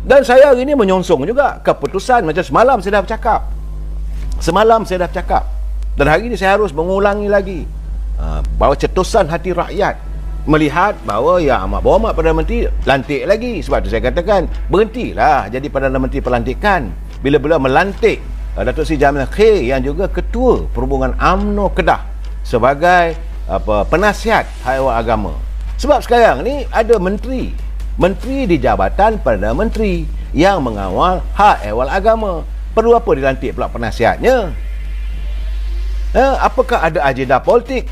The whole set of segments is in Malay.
Dan saya hari ini menyongsong juga keputusan macam semalam saya dah bercakap. Dan hari ini saya harus mengulangi lagi bahawa cetusan hati rakyat melihat bahawa Yang Amat Berhormat Perdana Menteri lantik lagi. Sebab tu saya katakan berhentilah jadi Perdana Menteri pelantikan bila beliau melantik Datuk Seri Jamil Khair yang juga Ketua Perhubungan UMNO Kedah sebagai penasihat hak ehwal agama. Sebab sekarang ni ada menteri di Jabatan Perdana Menteri yang mengawal hak ehwal agama. Perlu apa dilantik pula penasihatnya? Apakah ada agenda politik?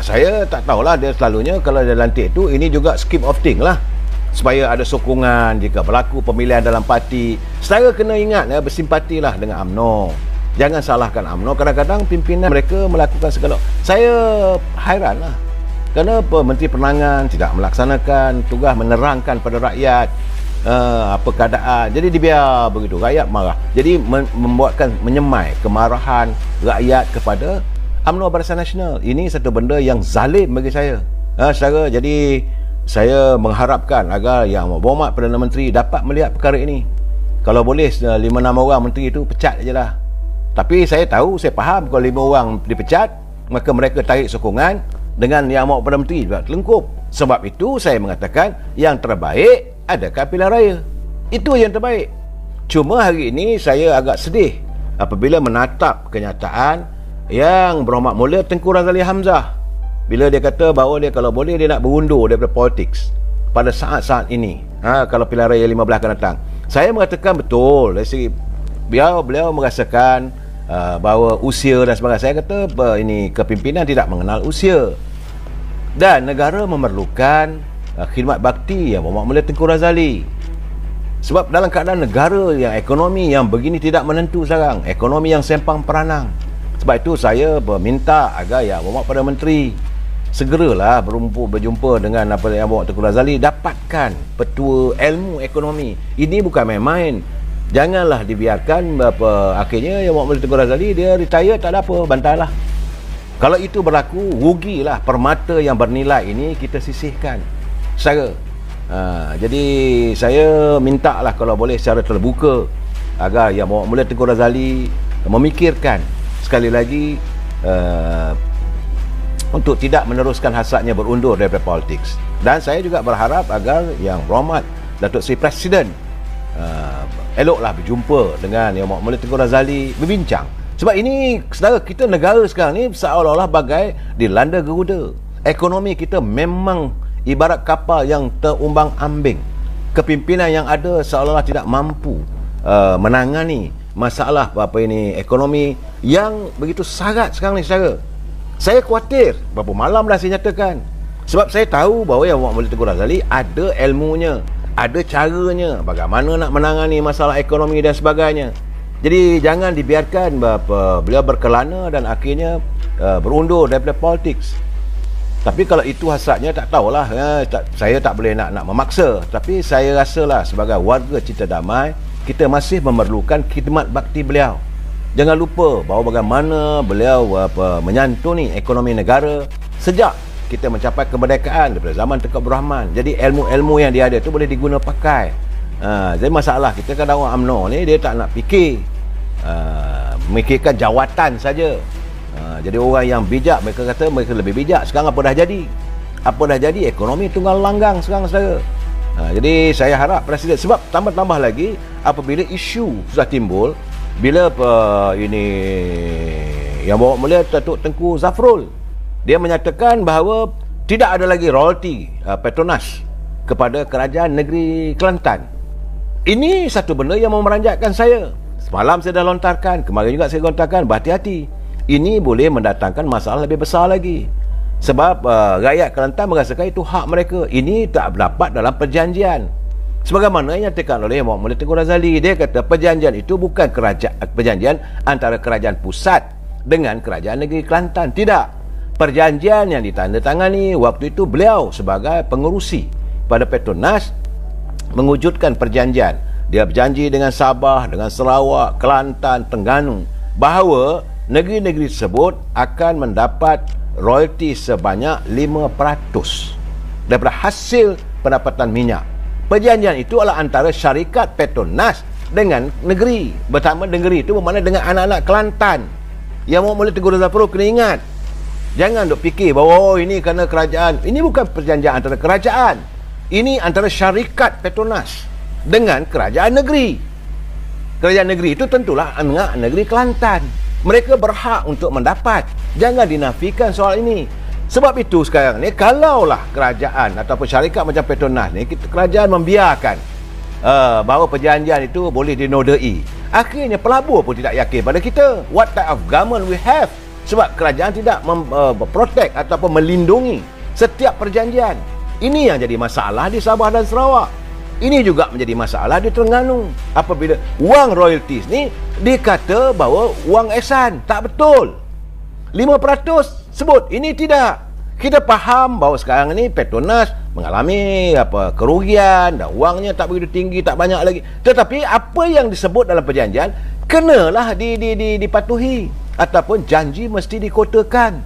Saya tak tahulah. Dia selalunya kalau dia lantik tu, ini juga scheme of thing lah, supaya ada sokongan jika berlaku pemilihan dalam parti. Saudara kena ingat bersimpatilah dengan UMNO. Jangan salahkan UMNO. Kadang-kadang pimpinan mereka melakukan segala. Saya hairan lah kenapa Menteri Penerangan tidak melaksanakan tugas menerangkan pada rakyat apa keadaan. Jadi dibiar begitu, rakyat marah. Jadi menyemai kemarahan rakyat kepada UMNO Barisan Nasional. Ini satu benda yang zalim bagi saya. Saudara, jadi saya mengharapkan agar Yang Amat Berhormat Perdana Menteri dapat melihat perkara ini. Kalau boleh 5-6 orang menteri itu pecat je lah. Tapi saya tahu, saya faham kalau 5 orang dipecat, maka mereka tarik sokongan dengan Yang Amat Perdana Menteri juga terlengkup. Sebab itu saya mengatakan yang terbaik adalah pilihan raya. Itu yang terbaik. Cuma hari ini saya agak sedih apabila menatap kenyataan Yang Berhormat Mulia Tengku Razali Hamzah bila dia kata bahawa dia kalau boleh dia nak berundur daripada politik pada saat-saat ini, kalau pilihan raya 15 akan datang. Saya mengatakan betul dari segi beliau merasakan bahawa usia dan sebagainya. Saya kata ini kepimpinan tidak mengenal usia dan negara memerlukan khidmat bakti Yang Berhormat Mulia Tengku Razali. Sebab dalam keadaan negara yang ekonomi yang begini tidak menentu sekarang, ekonomi yang sempang peranang. Sebab itu saya meminta agar Yang Berhormat Perdana Menteri segeralah berjumpa dengan Yang Berhormat Tengku Razali, dapatkan petua ilmu ekonomi. Ini bukan main-main. Janganlah dibiarkan akhirnya Yang Berhormat Tengku Razali dia retire tak ada apa, bantailah. Kalau itu berlaku, rugilah permata yang bernilai ini kita sisihkan. Jadi saya minta lah kalau boleh secara terbuka agar Yang Berhormat Mulia Tengku Razali memikirkan sekali lagi untuk tidak meneruskan hasratnya berundur daripada politik. Dan saya juga berharap agar Yang Berhormat Datuk Seri Presiden eloklah berjumpa dengan Yang Berhormat Mulia Tengku Razali, berbincang. Sebab ini, saudara, kita negara sekarang ni seolah-olah bagai dilanda geruda. Ekonomi kita memang ibarat kapal yang terumbang ambing. Kepimpinan yang ada seolah-olah tidak mampu menangani masalah ekonomi yang begitu sangat sekarang ni, saudara. Saya khawatir, berapa malam dah saya nyatakan. Sebab saya tahu bahawa Yang Berhormat Mulia Tengku Razali ada ilmunya, ada caranya bagaimana nak menangani masalah ekonomi dan sebagainya. Jadi jangan dibiarkan beliau berkelana dan akhirnya berundur daripada politik. Tapi kalau itu hasratnya, tak tahulah, saya tak boleh nak memaksa. Tapi saya rasalah sebagai warga cinta damai, kita masih memerlukan khidmat bakti beliau. Jangan lupa bahawa bagaimana beliau menyantuni ekonomi negara sejak kita mencapai kemerdekaan daripada zaman Tengku Abdul Rahman. Jadi ilmu-ilmu yang dia ada tu boleh diguna pakai. Jadi masalah kita kadang orang UMNO ni dia tak nak fikir, memikirkan jawatan saja. Jadi orang yang bijak, mereka kata mereka lebih bijak. Sekarang apa dah jadi? Ekonomi tunggal langgang sekarang, saudara. Jadi saya harap Presiden, sebab tambah-tambah lagi apabila isu sudah timbul, bila Yang Berhormat Mulia Datuk Tengku Zafrul, dia menyatakan bahawa tidak ada lagi royalti Petronas kepada kerajaan negeri Kelantan. Ini satu benda yang memeranjatkan saya. Semalam saya dah lontarkan, kemarin juga saya lontarkan, berhati-hati. Ini boleh mendatangkan masalah lebih besar lagi. Sebab rakyat Kelantan merasakan itu hak mereka. Ini tak dapat dalam perjanjian. Sebagaimana yang nyatakan oleh Yang Berhormat Mulia Tengku Razali, dia kata perjanjian itu bukan perjanjian antara kerajaan pusat dengan kerajaan negeri Kelantan. Tidak. Perjanjian yang ditandatangani waktu itu beliau sebagai pengerusi pada Petronas mewujudkan perjanjian. Dia berjanji dengan Sabah, dengan Sarawak, Kelantan, Terengganu bahawa negeri-negeri tersebut akan mendapat royalti sebanyak 5% daripada hasil pendapatan minyak. Perjanjian itu adalah antara syarikat Petronas dengan negeri. Bertama negeri itu bermakna dengan anak-anak Kelantan. Yang mau mula Tengku Razak Peruh kena ingat. Jangan duk fikir bahawa ini kerana kerajaan. Ini bukan perjanjian antara kerajaan. Ini antara syarikat Petronas dengan kerajaan negeri. Kerajaan negeri itu tentulah anak negeri Kelantan. Mereka berhak untuk mendapat. Jangan dinafikan soal ini. Sebab itu sekarang ni, kalaulah kerajaan ataupun syarikat macam Petronas ni, kerajaan membiarkan bahawa perjanjian itu boleh dinodai, akhirnya pelabur pun tidak yakin pada kita. What type of government we have? Sebab kerajaan tidak protect ataupun melindungi setiap perjanjian. Ini yang jadi masalah di Sabah dan Sarawak. Ini juga menjadi masalah di Terengganu. Apabila wang royalties ni dikata bahawa wang ehsan, tak betul. 5% sebut, ini tidak. Kita faham bahawa sekarang ni Petronas mengalami kerugian dan wangnya tak begitu tinggi, tak banyak lagi. Tetapi apa yang disebut dalam perjanjian kenalah dipatuhi ataupun janji mesti dikotakan.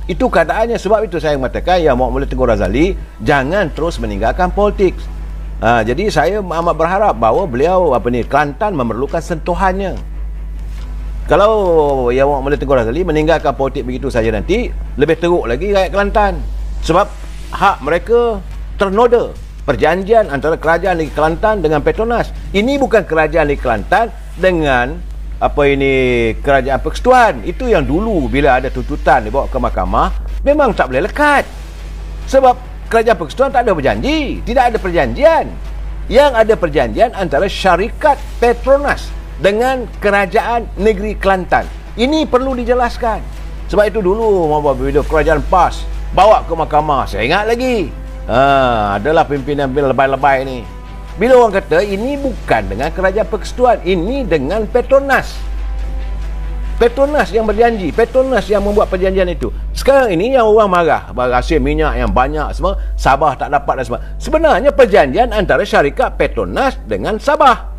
Itu keadaannya. Sebab itu saya mengatakan yang Muhammad Tengku Razali jangan terus meninggalkan politik. Jadi saya amat berharap bahawa beliau Kelantan memerlukan sentuhannya. Kalau yang Muhammad Tengku Razali meninggalkan politik begitu saja, nanti lebih teruk lagi rakyat Kelantan. Sebab hak mereka ternoda. Perjanjian antara kerajaan negeri Kelantan dengan Petronas. Ini bukan kerajaan negeri Kelantan dengan kerajaan persekutuan. Itu yang dulu bila ada tuntutan dibawa ke mahkamah memang tak boleh lekat. Sebab kerajaan persekutuan tak ada berjanji, tidak ada perjanjian. Yang ada perjanjian antara syarikat Petronas dengan kerajaan negeri Kelantan. Ini perlu dijelaskan. Sebab itu dulu bila kerajaan PAS bawa ke mahkamah, saya ingat lagi, adalah pimpinan lebay-lebay ni. Bila orang kata ini bukan dengan kerajaan persekutuan, ini dengan Petronas. Petronas yang berjanji, Petronas yang membuat perjanjian itu. Sekarang ini yang orang marah, hasil minyak yang banyak semua, Sabah tak dapat dan semua. Sebenarnya perjanjian antara syarikat Petronas dengan Sabah,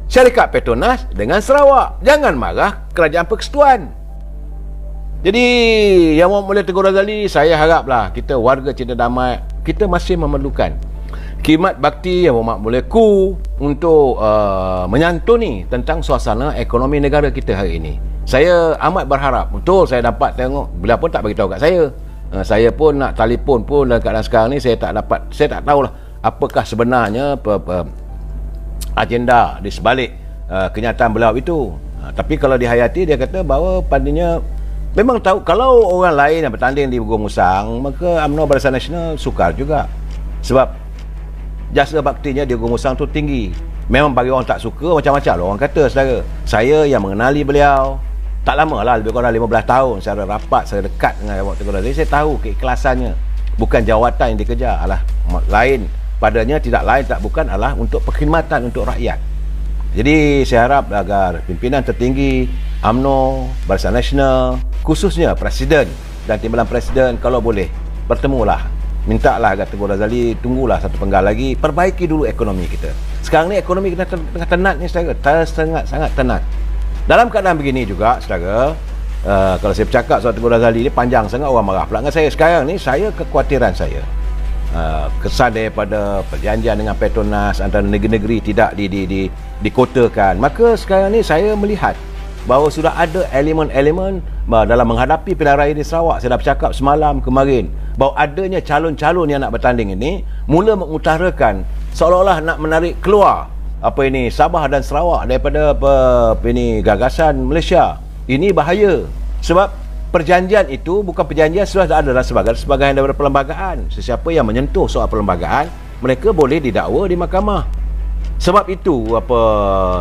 syarikat Petronas dengan Sarawak. Jangan marah kerajaan persekutuan. Jadi yang Muhammad Tengku Razali, saya haraplah kita warga cinta damai, kita masih memerlukan khidmat bakti yang Muhammad Ku untuk menyantuni tentang suasana ekonomi negara kita hari ini. Saya amat berharap, betul saya dapat tengok, beliau pun tak beritahu kat saya. Saya pun nak telefon pun dalam keadaan sekarang ni saya tak dapat, saya tak tahulah apakah sebenarnya agenda di sebalik kenyataan beliau itu. Tapi kalau dihayati, dia kata bahawa pandanya memang tahu kalau orang lain yang bertanding di Gua Musang, maka UMNO Barisan Nasional sukar juga. Sebab jasa baktinya di Gua Musang tu tinggi. Memang bagi orang tak suka macam-macam lah orang kata, saudara. Saya yang mengenali beliau tak lama lah, lebih kurang 15 tahun secara rapat, secara dekat dengan Muhammad Tengku Razali. Saya tahu keikhlasannya, bukan jawatan yang dikejar, adalah lain padanya, tidak lain tak bukan adalah untuk perkhidmatan untuk rakyat. Jadi saya harap agar pimpinan tertinggi UMNO Barisan Nasional, khususnya Presiden dan timbalan Presiden, kalau boleh bertemulah, mintalah agar Tengku Razali tunggulah satu penggal lagi, perbaiki dulu ekonomi kita. Sekarang ni ekonomi kita tengah tenat ni, saudara, sangat tenat. Dalam keadaan begini juga, saudara, kalau saya bercakap soal Tengku Razali ni panjang sangat, orang marah pula dengan saya. Sekarang ni saya, kekhawatiran saya, kesan daripada perjanjian dengan Petronas antara negeri-negeri tidak dikotakan. Maka sekarang ni saya melihat bahawa sudah ada elemen-elemen dalam menghadapi pilihan raya di Sarawak. Saya dah bercakap semalam kemarin bahawa adanya calon-calon yang nak bertanding ini mula mengutarakan seolah-olah nak menarik keluar Sabah dan Sarawak daripada gagasan Malaysia. Ini bahaya. Sebab perjanjian itu bukan perjanjian, sudah ada dalam sebahagian daripada perlembagaan. Sesiapa yang menyentuh soal perlembagaan, mereka boleh didakwa di mahkamah. Sebab itu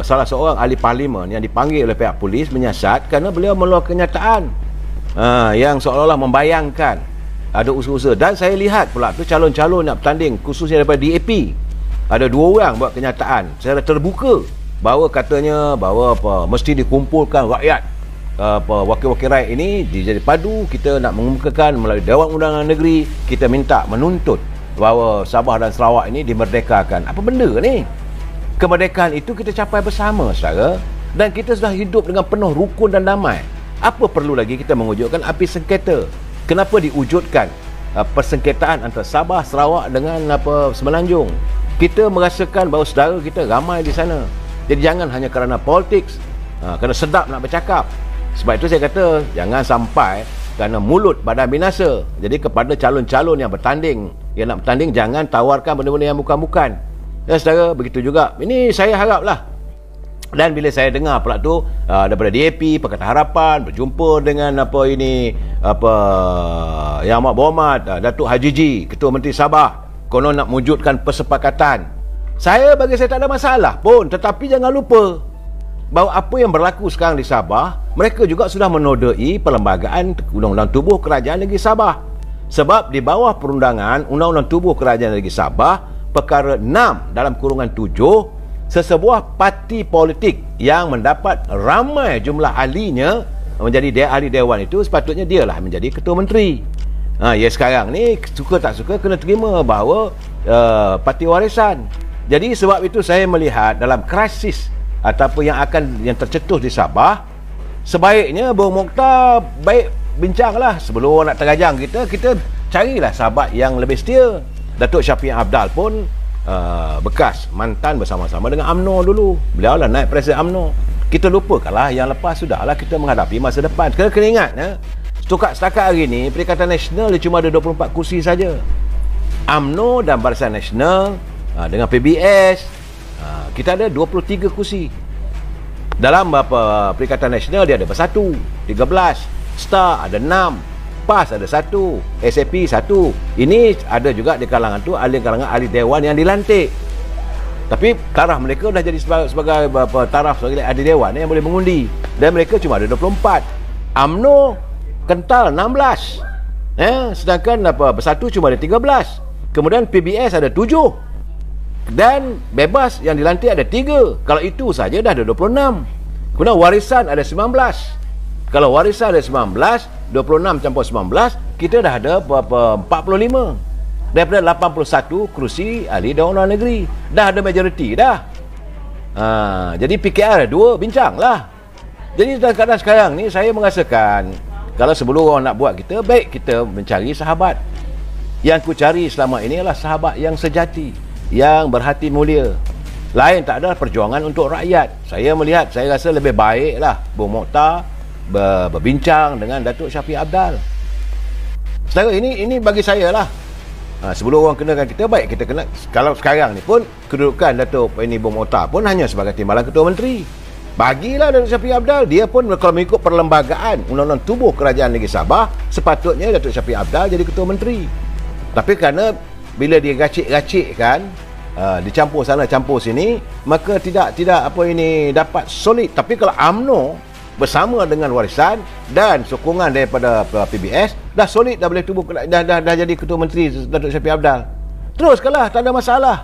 salah seorang ahli parlimen yang dipanggil oleh pihak polis menyiasat kerana beliau mengeluarkan kenyataan yang seolah-olah membayangkan ada usaha-usaha. Dan saya lihat pula tu calon-calon nak bertanding, khususnya daripada DAP, ada 2 orang buat kenyataan secara terbuka bahawa katanya bahawa mesti dikumpulkan rakyat, wakil-wakil rakyat ini dijadi padu. Kita nak mengemukakan melalui Dewan Undangan Negeri, kita minta menuntut bahawa Sabah dan Sarawak ini dimerdekakan. Apa benda ni? Kemerdekaan itu kita capai bersama, saudara, dan kita sudah hidup dengan penuh rukun dan damai. Apa perlu lagi kita mewujudkan api sengketa? Kenapa diwujudkan persengketaan antara Sabah, Sarawak dengan Semenanjung? Kita merasakan bahawa saudara kita ramai di sana. Jadi jangan hanya kerana politik, kerana sedap nak bercakap. Sebab itu saya kata jangan sampai kerana mulut badan binasa. Jadi kepada calon-calon yang bertanding, yang nak bertanding, jangan tawarkan benda-benda yang bukan-bukan. Dan saudara, begitu juga. Ini saya haraplah. Dan bila saya dengar pula tu daripada DAP, Pakatan Harapan berjumpa dengan Yang Amat Berhormat Datuk Haji G, Ketua Menteri Sabah, konon nak mewujudkan persepakatan. Bagi saya tak ada masalah pun, tetapi jangan lupa bahawa apa yang berlaku sekarang di Sabah, mereka juga sudah menodai perlembagaan Undang-Undang Tubuh Kerajaan Negeri Sabah. Sebab di bawah perundangan Undang-Undang Tubuh Kerajaan Negeri Sabah, perkara 6 dalam kurungan 7, sesebuah parti politik yang mendapat ramai jumlah ahlinya menjadi ahli dewan itu, sepatutnya dialah menjadi ketua menteri. Ya sekarang ni suka tak suka kena terima bahawa parti warisan. Jadi sebab itu saya melihat dalam krisis ataupun yang tercetus di Sabah, sebaiknya Bung Mokhtar baik bincanglah sebelum orang nak terajang kita carilah sahabat yang lebih setia. Datuk Syafiq Apdal pun bekas mantan bersama-sama dengan UMNO dulu. Beliau lah naik presiden UMNO. Kita lupakanlah yang lepas, sudahlah kita menghadapi masa depan. Kena ingat setakat hari ni Perikatan Nasional dia cuma ada 24 kursi saja. UMNO dan Barisan Nasional dengan PBS kita ada 23 kursi. Dalam Perikatan Nasional dia ada bersatu 13, STAR ada 6, PAS ada 1, SAP 1. Ini ada juga di kalangan tu kalangan ahli dewan yang dilantik. Tapi taraf mereka dah jadi sebagai taraf sebagai ahli dewan yang boleh mengundi. Dan mereka cuma ada 24. UMNO kental 16. Sedangkan bersatu cuma ada 13. Kemudian PBS ada 7. Dan bebas yang dilantik ada 3. Kalau itu saja dah ada 26. Kemudian warisan ada 19. Kalau warisan ada 19, 26 campur 19, kita dah ada 45. Daripada 81 kerusi ahli Dewan Undangan Negeri. Dah ada majoriti dah. Jadi PKR ada 2, bincanglah. Jadi dalam keadaan sekarang ni saya merasakan kalau sebelum orang nak buat kita, baik kita mencari sahabat. Yang ku cari selama ini adalah sahabat yang sejati, yang berhati mulia. Lain tak ada perjuangan untuk rakyat. Saya rasa lebih baiklah Bung Mokhtar berbincang dengan Datuk Syafiq Apdal. Saudara, ini bagi saya lah. Sebelum orang kenakan kita, baik kita kena. Kalau sekarang ni pun kedudukan Datuk Bung Mokhtar pun hanya sebagai timbalan Ketua Menteri. Bagilah Datuk Syafiq Apdal. Dia pun kalau mengikut perlembagaan Undang-Undang Tubuh Kerajaan Negeri Sabah, sepatutnya Datuk Syafiq Apdal jadi Ketua Menteri. Tapi kerana bila dia racik-racikkan, dicampur sana campur sini, maka tidak dapat solid. Tapi kalau UMNO bersama dengan warisan dan sokongan daripada PBS dah solid, dah boleh dah jadi Ketua Menteri Datuk Syafiq Apdal. Teruskanlah, tak ada masalah.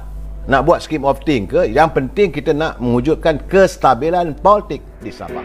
Nak buat scheme of thing ke, yang penting kita nak mewujudkan kestabilan politik di Sabah.